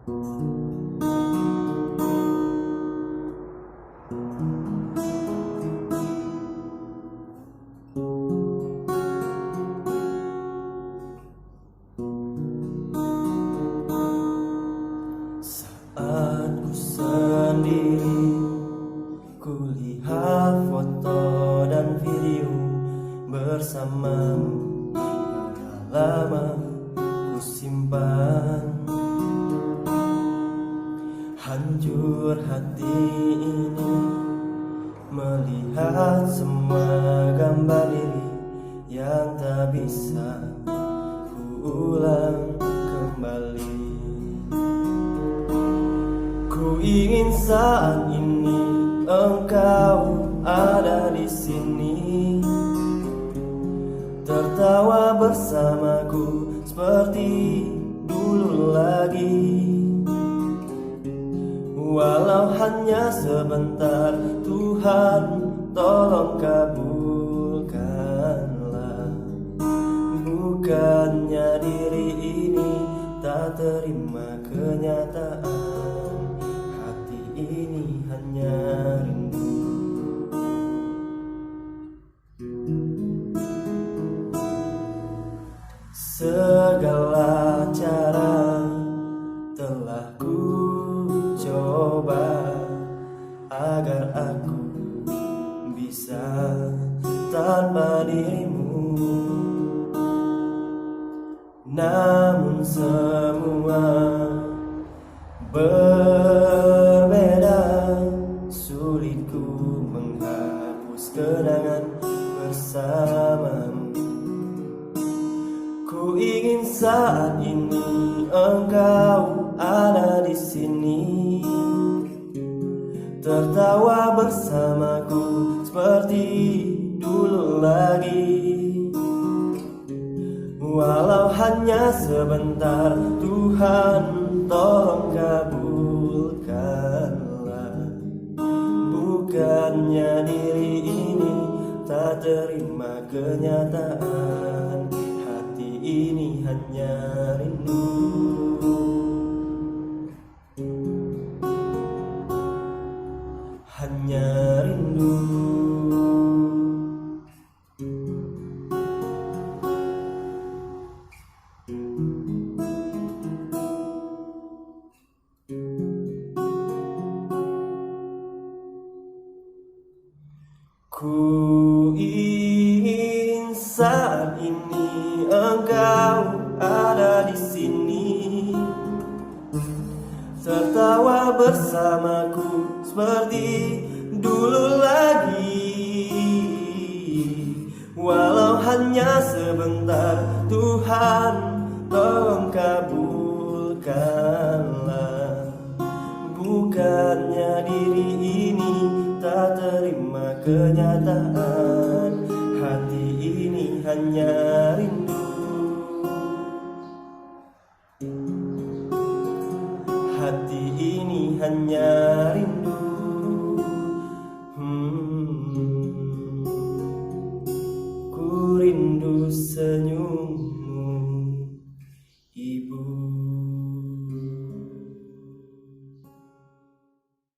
Saat ku sendiri, ku lihat foto dan video bersamamu yang lama ku simpan. Hancur hati ini melihat semua gambar diri yang tak bisa ku ulang kembali. Ku ingin saat ini engkau ada di sini, tertawa bersamaku seperti dulu lagi. Walau hanya sebentar, Tuhan tolong kabulkanlah. Bukannya diri ini tak terima kenyataan, hati ini hanya rindu. Segala cara telah ku coba agar aku bisa tanpa dirimu, namun semua berbeda. Sulit ku menghapus kenangan bersamamu. Ku ingin saat ini engkau ada di sini, tertawa bersamaku seperti dulu lagi. Walau hanya sebentar, Tuhan tolong kabulkanlah. Bukannya diri ini tak terima kenyataan, hati ini hanya rindu. Hanya rindu. Ku ingin saat ini engkau ada di sini, tertawa bersamaku seperti dulu lagi. Walau hanya sebentar, Tuhan tolong kabulkanlah. Bukannya diri ini tak terima kenyataan, hati ini hanya